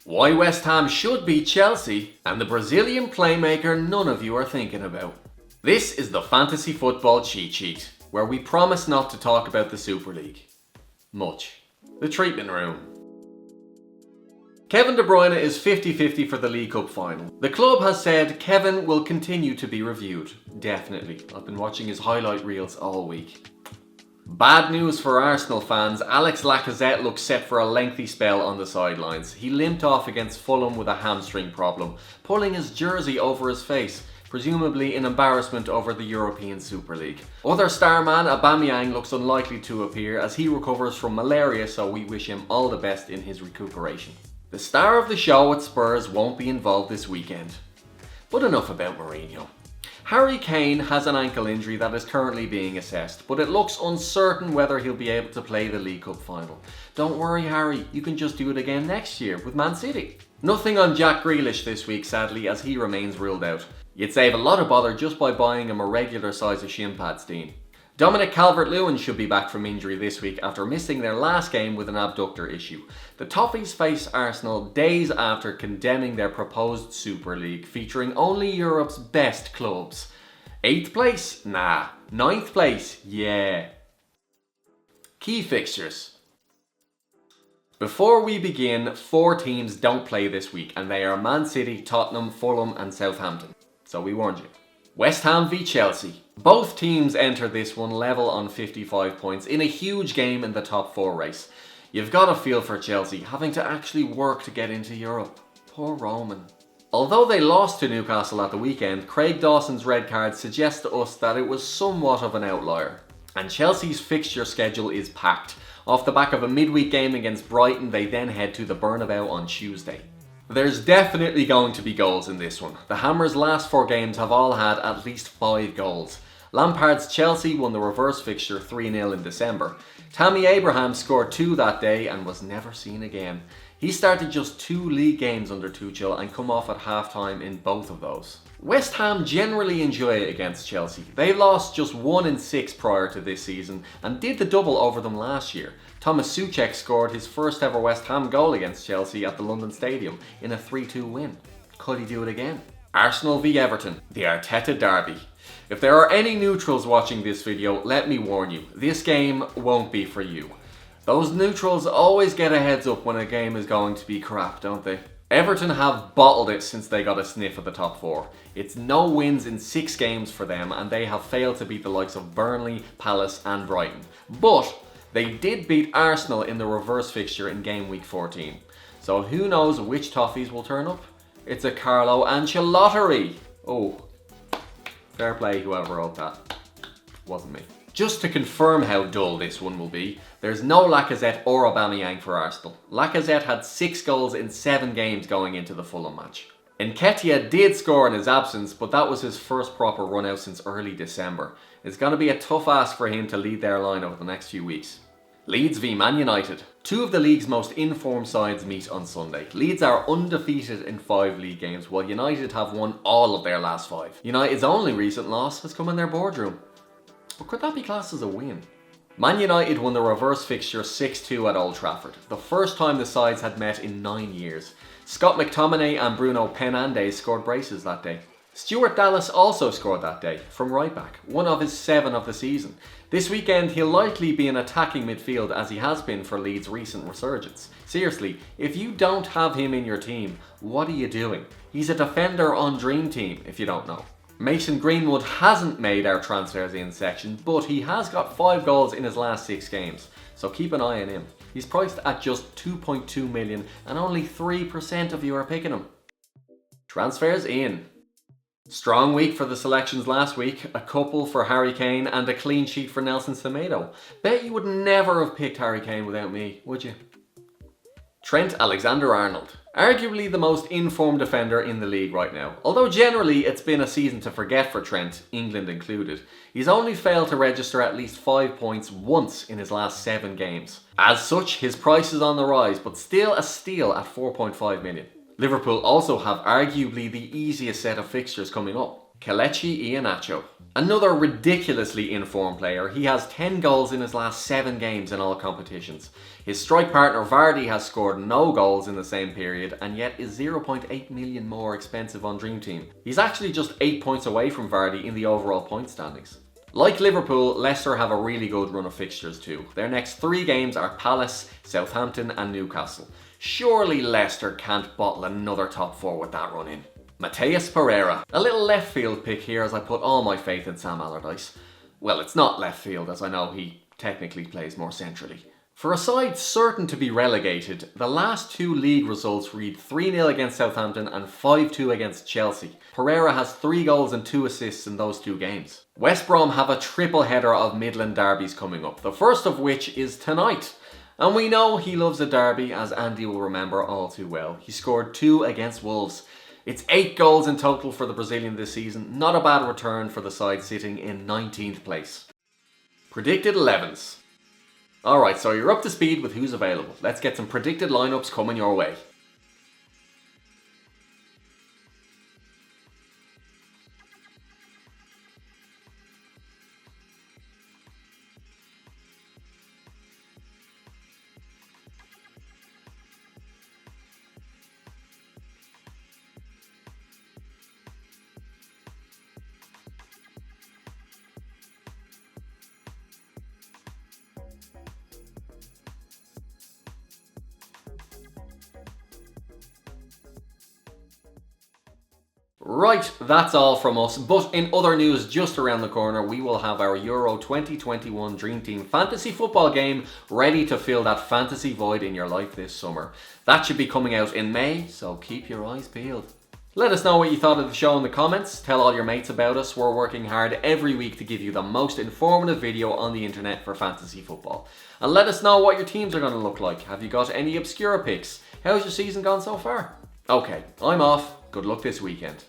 Why West Ham should beat Chelsea, and the Brazilian playmaker none of you are thinking about. This is the Fantasy Football Cheat Sheet, where we promise not to talk about the Super League. Much. The treatment room. Kevin De Bruyne is 50-50 for the League Cup final. The club has said Kevin will continue to be reviewed. Definitely. I've been watching his highlight reels all week. Bad news for Arsenal fans. Alex Lacazette looks set for a lengthy spell on the sidelines. He limped off against Fulham with a hamstring problem, pulling his jersey over his face, presumably in embarrassment over the European Super League. Other star man Aubameyang looks unlikely to appear as he recovers from malaria, so we wish him all the best in his recuperation. The star of the show at Spurs won't be involved this weekend. But enough about Mourinho. Harry Kane has an ankle injury that is currently being assessed, but it looks uncertain whether he'll be able to play the League Cup final. Don't worry, Harry, you can just do it again next year with Man City. Nothing on Jack Grealish this week, sadly, as he remains ruled out. You'd save a lot of bother just by buying him a regular size of shin pads, Dean. Dominic Calvert-Lewin should be back from injury this week after missing their last game with an abductor issue. The Toffees face Arsenal days after condemning their proposed Super League, featuring only Europe's best clubs. 8th place? Nah. 9th place? Yeah. Key fixtures. Before we begin, 4 teams don't play this week, and they are Man City, Tottenham, Fulham and Southampton. So we warned you. West Ham v Chelsea. Both teams enter this one level on 55 points in a huge game in the top 4 race. You've got a feel for Chelsea, having to actually work to get into Europe. Poor Roman. Although they lost to Newcastle at the weekend, Craig Dawson's red card suggests to us that it was somewhat of an outlier. And Chelsea's fixture schedule is packed. Off the back of a midweek game against Brighton, they then head to the Bernabeu on Tuesday. There's definitely going to be goals in this one. The Hammers' last 4 games have all had at least 5 goals. Lampard's Chelsea won the reverse fixture 3-0 in December. Tammy Abraham scored 2 that day and was never seen again. He started just 2 league games under Tuchel and come off at half-time in both of those. West Ham generally enjoy it against Chelsea. They lost just 1 in 6 prior to this season and did the double over them last year. Thomas Souček scored his first ever West Ham goal against Chelsea at the London Stadium in a 3-2 win. Could he do it again? Arsenal v Everton, the Arteta derby. If there are any neutrals watching this video, let me warn you, this game won't be for you. Those neutrals always get a heads up when a game is going to be crap, don't they? Everton have bottled it since they got a sniff of the top 4. It's no wins in 6 games for them, and they have failed to beat the likes of Burnley, Palace and Brighton. But they did beat Arsenal in the reverse fixture in game week 14. So who knows which Toffees will turn up? It's a Carlo Ancelotti. Oh, fair play whoever wrote that. Wasn't me. Just to confirm how dull this one will be, there's no Lacazette or Aubameyang for Arsenal. Lacazette had 6 goals in 7 games going into the Fulham match. Nketiah did score in his absence, but that was his first proper run out since early December. It's going to be a tough ask for him to lead their line over the next few weeks. Leeds v Man United. 2 of the league's most informed sides meet on Sunday. Leeds are undefeated in 5 league games, while United have won all of their last 5. United's only recent loss has come in their boardroom. But could that be classed as a win? Man United won the reverse fixture 6-2 at Old Trafford, the first time the sides had met in 9 years. Scott McTominay and Bruno Fernandes scored braces that day. Stuart Dallas also scored that day, from right back, one of his 7 of the season. This weekend he'll likely be in attacking midfield as he has been for Leeds' recent resurgence. Seriously, if you don't have him in your team, what are you doing? He's a defender on Dream Team, if you don't know. Mason Greenwood hasn't made our transfers in section, but he has got 5 goals in his last 6 games, so keep an eye on him. He's priced at just 2.2 million and only 3% of you are picking him. Transfers in. Strong week for the selections last week, a couple for Harry Kane and a clean sheet for Nelson Semedo. Bet you would never have picked Harry Kane without me, would you? Trent Alexander-Arnold. Arguably the most informed defender in the league right now. Although generally it's been a season to forget for Trent, England included. He's only failed to register at least 5 points once in his last 7 games. As such, his price is on the rise, but still a steal at 4.5 million. Liverpool also have arguably the easiest set of fixtures coming up. Kelechi Iheanacho. Another ridiculously informed player. He has 10 goals in his last 7 games in all competitions. His strike partner Vardy has scored no goals in the same period and yet is 0.8 million more expensive on Dream Team. He's actually just 8 points away from Vardy in the overall point standings. Like Liverpool, Leicester have a really good run of fixtures too. Their next 3 games are Palace, Southampton and Newcastle. Surely Leicester can't bottle another top 4 with that run in. Matheus Pereira. A little left field pick here as I put all my faith in Sam Allardyce. Well, it's not left field as I know he technically plays more centrally. For a side certain to be relegated, the last 2 league results read 3-0 against Southampton and 5-2 against Chelsea. Pereira has 3 goals and 2 assists in those 2 games. West Brom have a triple header of Midland derbies coming up, the first of which is tonight. And we know he loves a derby, as Andy will remember all too well. He scored 2 against Wolves. It's 8 goals in total for the Brazilian this season, not a bad return for the side sitting in 19th place. Predicted 11s. Alright, so you're up to speed with who's available. Let's get some predicted lineups coming your way. Right, that's all from us, but in other news just around the corner, we will have our Euro 2021 Dream Team fantasy football game ready to fill that fantasy void in your life this summer. That should be coming out in May, so keep your eyes peeled. Let us know what you thought of the show in the comments, tell all your mates about us. We're working hard every week to give you the most informative video on the internet for fantasy football. And let us know what your teams are going to look like. Have you got any obscure picks? How's your season gone so far? Okay, I'm off. Good luck this weekend.